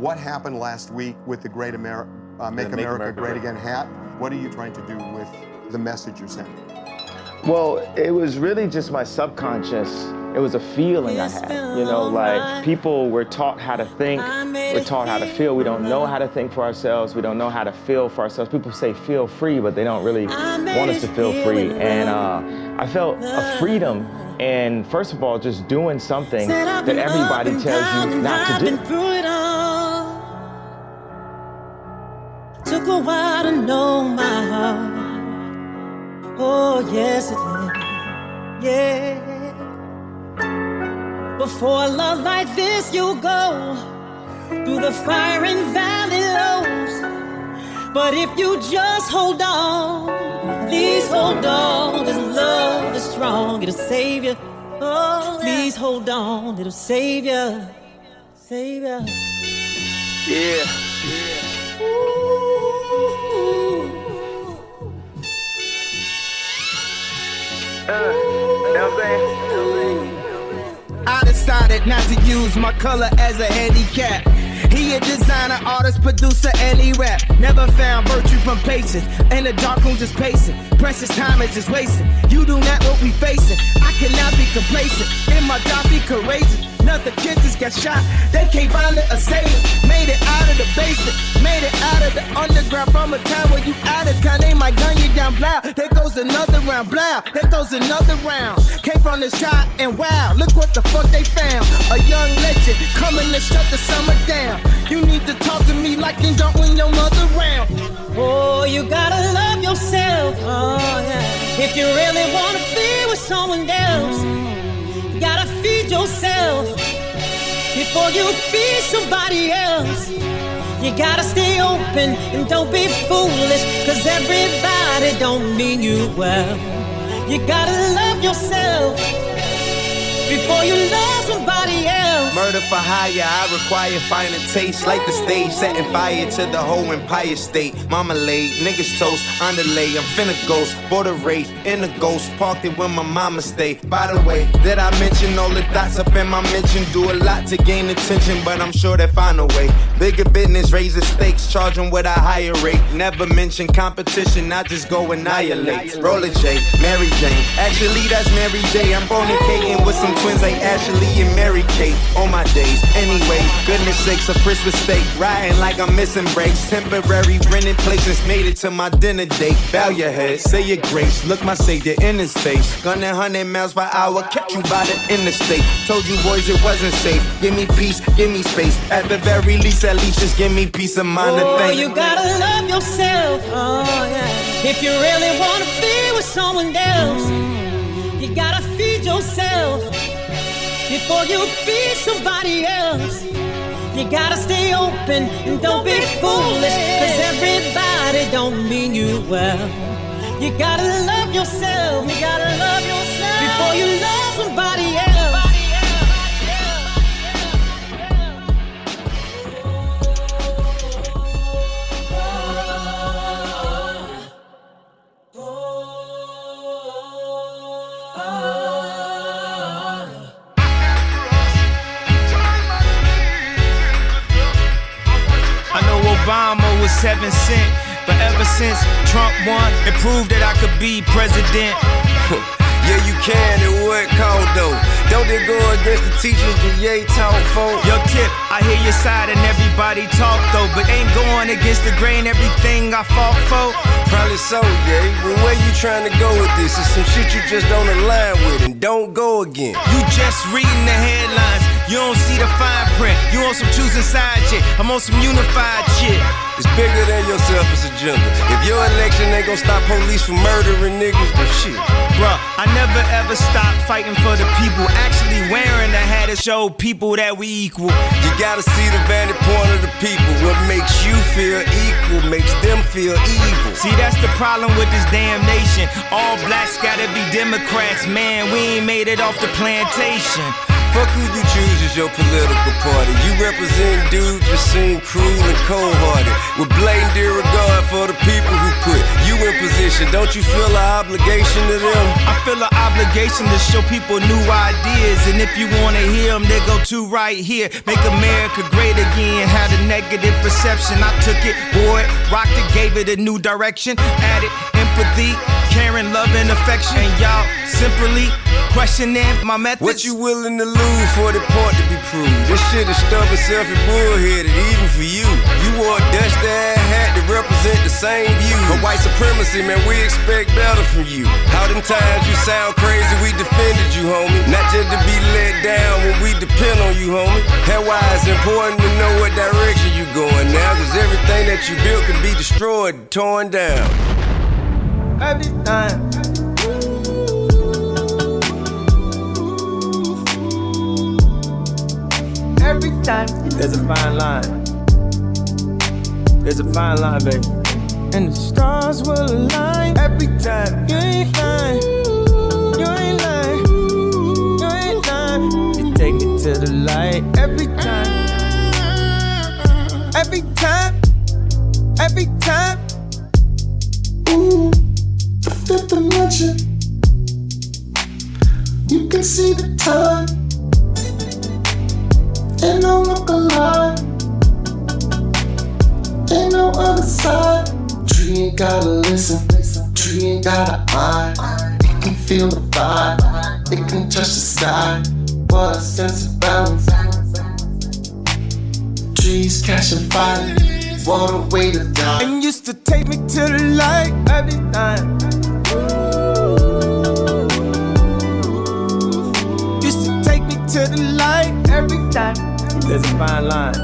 what happened last week with the Make America Great Again hat? What are you trying to do with the message you're sending? Well, it was really just my subconscious. It was a feeling I had, you know, like people were taught how to think, we're taught how to feel. We don't know how to think for ourselves. We don't know how to feel for ourselves. People say feel free, but they don't really want us to feel free. And I felt a freedom in, first of all, just doing something that everybody tells you not to do. Took a while to know my heart. Oh, yes it did, yeah. Before a love like this, you go through the fire and valley lows. But if you just hold on, please hold on. This love is strong, it'll save you. Oh, please hold on, it'll save you. Save you. Yeah. I decided not to use my color as a handicap. He a designer, artist, producer, and he rap. Never found virtue from patience. In the dark room just pacing. Precious time is just wasting. You do not what we facing. I cannot be complacent. In my job, be courageous. Another kid just got shot. They can't find the assailant. Made it out of the basement. Made it out of the underground. From a time where you out of town. They might gun you down, blow. There goes another round, blow. There goes another round. Came from this child and wow, look what the fuck they found. A young legend coming to shut the summer down. You need to talk to me like you don't when your mother round. Oh, you gotta love yourself. Oh, yeah. If you really wanna be with someone else, you gotta feed yourself before you feed somebody else. You gotta stay open and don't be foolish, cause everybody don't mean you well. You gotta love yourself before you love somebody else. Murder for hire, I require finer taste. Like the stage, setting fire to the whole empire state. Marmalade, niggas toast, underlay. I'm finna ghost, bought a wraith, in a ghost. Parked it where my mama stay. By the way, did I mention all the dots up in my mention? Do a lot to gain attention, but I'm sure they find a way. Bigger business, raise the stakes, charge them with a higher rate. Never mention competition, I just go annihilate. Roller J, Mary Jane. Actually, that's Mary J. I'm fornicating with some twins like Ashley and Mary Kate. On my days, anyway, goodness sakes, a frisk mistake. Riding like I'm missing breaks. Temporary rented places, made it to my dinner date. Bow your head, say your grace. Look my savior in his face. Gunning 100 miles per hour, kept you by the interstate. Told you boys it wasn't safe. Give me peace, give me space. At the very least, just give me peace of mind. Oh, you gotta love yourself. Oh, yeah. If you really wanna be with someone else, you gotta feed yourself before you feed somebody else. You gotta stay open and don't be foolish, cause everybody don't mean you well. You gotta love yourself. You gotta love yourself before you love somebody else. Obama was 7 cent, but ever since Trump won, it proved that I could be president. Yeah, you can, it would count though. Don't they go against the teachers that Ye taught for? Yo, Tip, I hear your side and everybody talk though, but ain't going against the grain everything I fought for. Probably so, yeah. But where you trying to go with this? It's some shit you just don't align with and don't go again. You just reading the headlines, you don't see the fine print. You on some choosing side shit, I'm on some unified shit. It's bigger than your selfish agenda. If your election ain't gonna stop police from murdering niggas, then shit. Bruh, I never ever stopped fighting for the people. Actually wearing the hat to show people that we equal. You gotta see the vantage point of the people. What makes you feel equal makes them feel evil. See, that's the problem with this damn nation. All blacks gotta be Democrats, man, we ain't made it off the plantation. Fuck who you choose as your political party. You represent dudes that seem cruel and cold-hearted, with blatant disregard for the people who put you in position. Don't you feel an obligation to them? I feel an obligation to show people new ideas, and if you wanna hear them, they go to right here. Make America great again. Had a negative perception, I took it, wore it, rocked it, gave it a new direction. Added empathy, caring, love, and affection. And y'all simply questioning my methods. What you willing to lose for the part to be proved? This shit is stubborn, selfish, bullheaded, even for you. You wore a Dutch-ass hat to represent the same view. But white supremacy, man, we expect better from you. How them times you sound crazy, we defended you, homie. Not just to be let down when we depend on you, homie. That's why it's important to know what direction you going now, cause everything that you built can be destroyed, torn down. Every time. Every time. There's a fine line. There's a fine line, baby. And the stars will align every time. You ain't lying. You ain't lying. You ain't lying. You take me to the light every time. Every time. Every time. Ooh, the fifth dimension. You can see the time. Ain't no look alive. Ain't no other side. Tree ain't gotta listen. Tree ain't gotta eye. It can feel the vibe. It can touch the sky. What a sense of balance. Trees catching fire. What a way to die. And used to take me to the light every time. Used to take me to the light every time. There's a fine line.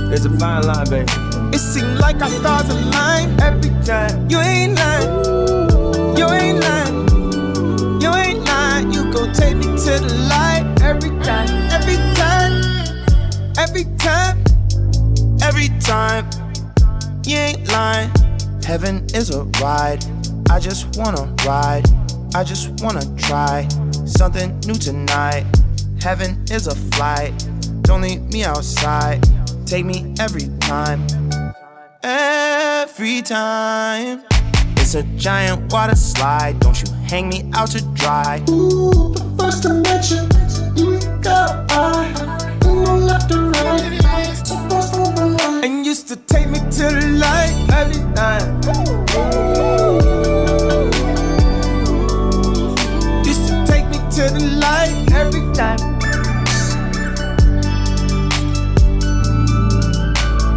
There's a fine line, baby. It seemed like our stars align every time. You ain't lying. You ain't lying. You ain't lying. You gon' take me to the light every time. Every time. Every time. Every time. You ain't lying. Heaven is a ride. I just wanna ride. I just wanna try something new tonight. Heaven is a flight. Don't leave me outside. Take me every time. Every time. It's a giant water slide. Don't you hang me out to dry. Ooh, the first dimension. You ain't got eye. Ain't no left or right. Supposed to be right. And used to take me to the light every time. Used to take me to the light every time.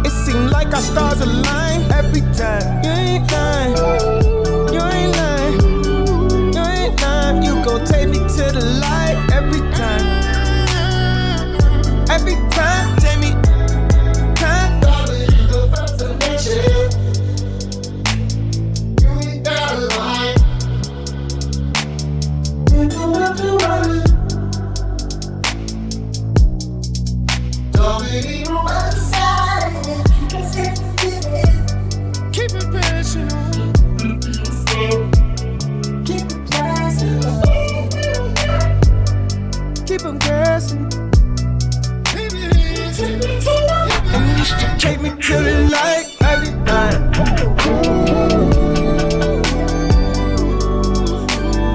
It seemed like our stars align every time. You ain't lying. You ain't lying. You ain't lying. You gon' take me to the light every time. Every time. Take me time. The first dimension. You ain't got a lie. Ain't no left or right. Don't be on the side. Keep it passionate. Keep it classy. Keep 'em guessing. And you used to take me to the light every time.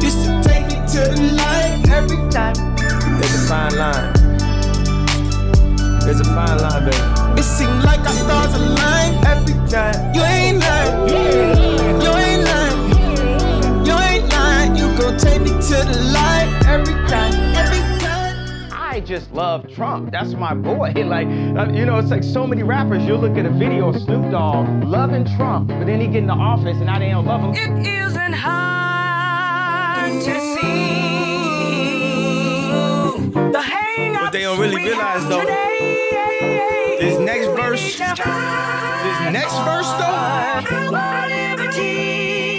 Used to take me to the light every time. There's a fine line. There's a fine line, baby. It seemed like our stars align every time. You ain't lying. You ain't lying. You ain't lying. You gon' take me to the light every time. Every time. I just love Trump. That's my boy. Like, you know, it's like so many rappers. You'll look at a video of Snoop Dogg loving Trump, but then he get in the office and now they don't love him. It isn't hard to see the hang-ups. What they don't really realize though, this next verse though,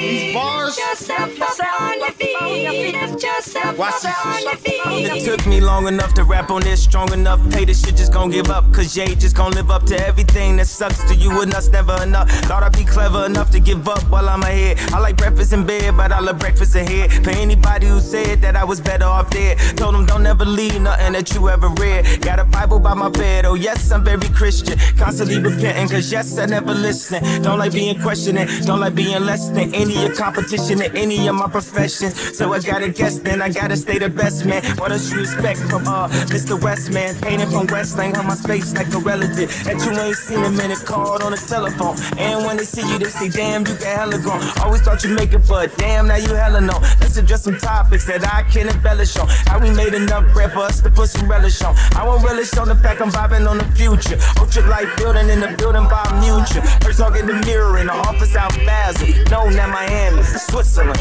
these bars, Watch this. It took me long enough to rap on this, strong enough. Pay this shit, just gon' give up. Cause Jay just gon' live up to everything that sucks to you and us, never enough. Thought I'd be clever enough to give up while I'm ahead. I like breakfast in bed, but I love breakfast ahead. For anybody who said that I was better off dead, told them don't ever leave nothing that you ever read. Got a Bible by my bed, oh yes, I'm very Christian. Constantly repenting, cause yes, I never listen. Don't like being questioning, don't like being less than any of your competition in any of my professions. So I gotta guess then, I gotta stay the best, man. What else you expect from Mr. West, man? Painted from Westland on my space like a relative that you ain't seen a minute, called on the telephone. And when they see you, they say, damn, you got hella grown. Always thought you make it, but damn, now you hella know. Let's address some topics that I can't embellish on. How we made enough bread for us to put some relish on. I won't relish on the fact I'm vibing on the future. Ultra light building in the building by Mutual. First talk in the mirror in the office out Basel. No, not Miami, Switzerland.